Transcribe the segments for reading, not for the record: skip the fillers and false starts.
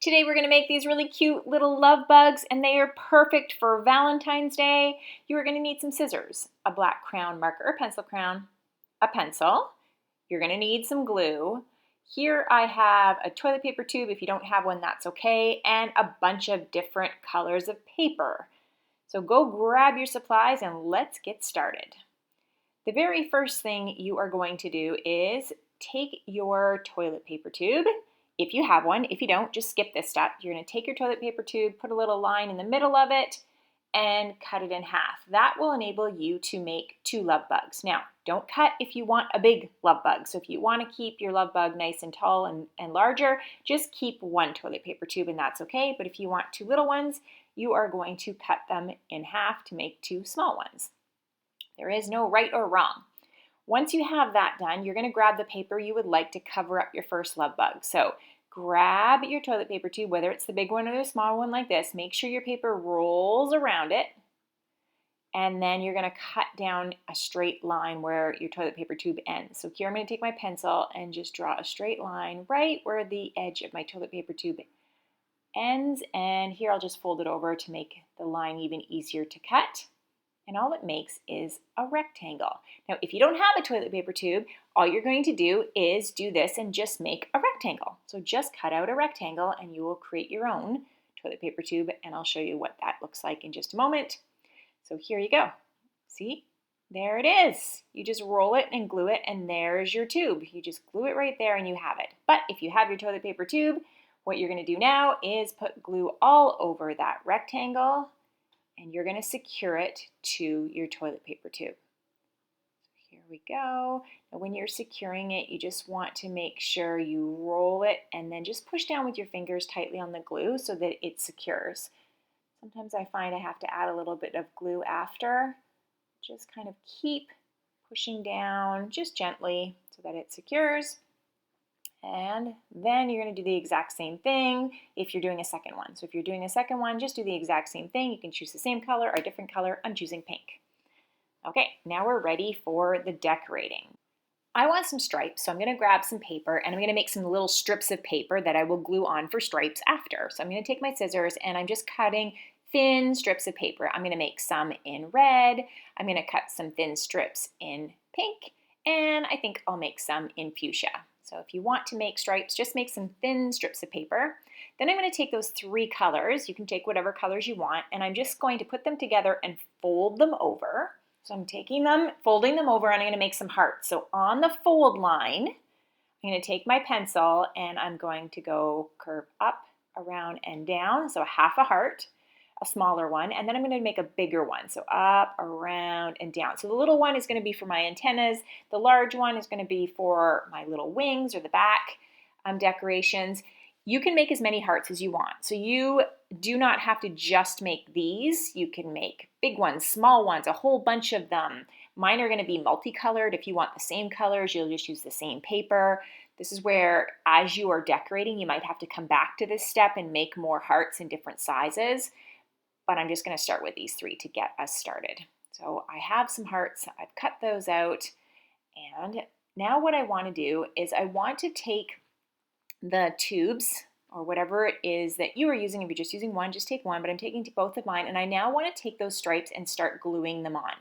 Today we're going to make these really cute little love bugs, and they are perfect for Valentine's Day. You are going to need some scissors, a black crayon marker or pencil crayon, a pencil. You're going to need some glue. Here I have a toilet paper tube. If you don't have one, that's okay, and a bunch of different colors of paper. So go grab your supplies and let's get started. The very first thing you are going to do is take your toilet paper tube. If you have one, if you don't, just skip this step. You're going to take your toilet paper tube, put a little line in the middle of it, and cut it in half. That will enable you to make 2 love bugs. Now, don't cut if you want a big love bug. So if you want to keep your love bug nice and tall and larger, just keep 1 toilet paper tube and that's okay. But if you want 2 little ones, you are going to cut them in half to make 2 small ones. There is no right or wrong. Once you have that done, you're going to grab the paper you would like to cover up your first love bug. So grab your toilet paper tube, whether it's the big one or the small one like this. Make sure your paper rolls around it. And then you're going to cut down a straight line where your toilet paper tube ends. So here I'm going to take my pencil and just draw a straight line right where the edge of my toilet paper tube ends. And here I'll just fold it over to make the line even easier to cut. And all it makes is a rectangle. Now, if you don't have a toilet paper tube, all you're going to do is do this and just make a rectangle. So just cut out a rectangle and you will create your own toilet paper tube, and I'll show you what that looks like in just a moment. So here you go. See? There it is. You just roll it and glue it, and there's your tube. You just glue it right there and you have it. But if you have your toilet paper tube, what you're going to do now is put glue all over that rectangle, and you're going to secure it to your toilet paper tube. So here we go. Now when you're securing it, you just want to make sure you roll it and then just push down with your fingers tightly on the glue so that it secures. Sometimes I find I have to add a little bit of glue after. Just kind of keep pushing down just gently so that it secures. And then you're going to do the exact same thing if you're doing a second one. So if you're doing a second one, just do the exact same thing. You can choose the same color or a different color. I'm choosing pink. Okay, now we're ready for the decorating. I want some stripes, so I'm going to grab some paper and I'm going to make some little strips of paper that I will glue on for stripes after. So I'm going to take my scissors and I'm just cutting thin strips of paper. I'm going to make some in red. I'm going to cut some thin strips in pink, and I think I'll make some in fuchsia. So if you want to make stripes, just make some thin strips of paper. Then I'm going to take those 3 colors. You can take whatever colors you want, and I'm just going to put them together and fold them over. So I'm taking them, folding them over, and I'm going to make some hearts. So on the fold line, I'm going to take my pencil and I'm going to go curve up, around, and down. So half a heart, a smaller one, and then I'm going to make a bigger one. So up, around, and down. So the little one is going to be for my antennas. The large one is going to be for my little wings or the back decorations. You can make as many hearts as you want. So you do not have to just make these. You can make big ones, small ones, a whole bunch of them. Mine are going to be multicolored. If you want the same colors, you'll just use the same paper. This is where, as you are decorating, you might have to come back to this step and make more hearts in different sizes. But I'm just going to start with these 3 to get us started. So I have some hearts. I've cut those out. And now what I want to do is I want to take the tubes or whatever it is that you are using. If you're just using one, just take one. But I'm taking both of mine. And I now want to take those stripes and start gluing them on.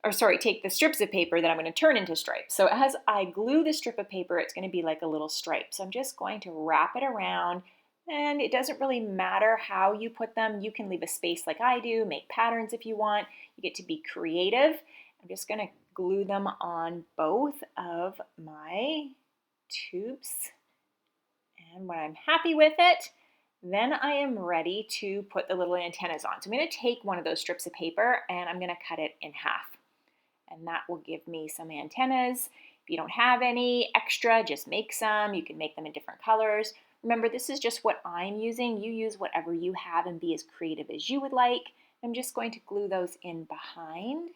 Or sorry, take the strips of paper that I'm going to turn into stripes. So as I glue the strip of paper, it's going to be like a little stripe. So I'm just going to wrap it around. And it doesn't really matter how you put them. You can leave a space like I do, make patterns if you want. You get to be creative. I'm just going to glue them on both of my tubes. And when I'm happy with it, then I am ready to put the little antennas on. So I'm going to take one of those strips of paper and I'm going to cut it in half. And that will give me some antennas. If you don't have any extra, just make some. You can make them in different colors. Remember, this is just what I'm using. You use whatever you have and be as creative as you would like. I'm just going to glue those in behind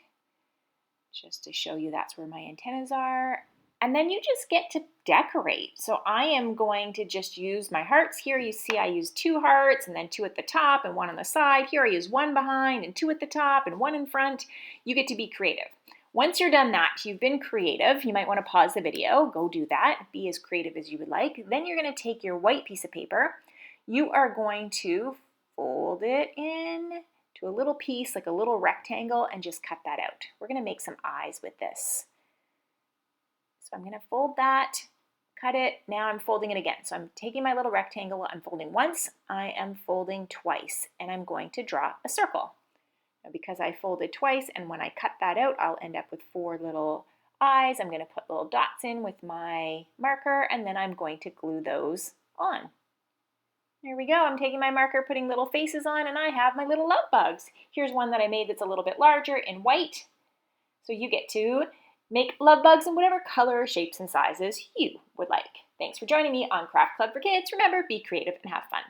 just to show you that's where my antennas are. And then you just get to decorate. So I am going to just use my hearts. Here you see I use 2 hearts and then 2 at the top and 1 on the side. Here I use 1 behind and 2 at the top and 1 in front. You get to be creative. Once you're done that, you've been creative, you might want to pause the video, go do that, be as creative as you would like. Then you're going to take your white piece of paper, you are going to fold it in to a little piece, like a little rectangle, and just cut that out. We're going to make some eyes with this. So I'm going to fold that, cut it. Now I'm folding it again. So I'm taking my little rectangle, I'm folding once, I am folding twice, and I'm going to draw a circle. Now because I folded twice, and when I cut that out, I'll end up with 4 little eyes. I'm going to put little dots in with my marker, and then I'm going to glue those on. There we go. I'm taking my marker, putting little faces on, and I have my little love bugs. Here's one that I made that's a little bit larger in white. So you get to make love bugs in whatever color, shapes, and sizes you would like. Thanks for joining me on Craft Club for Kids. Remember, be creative and have fun.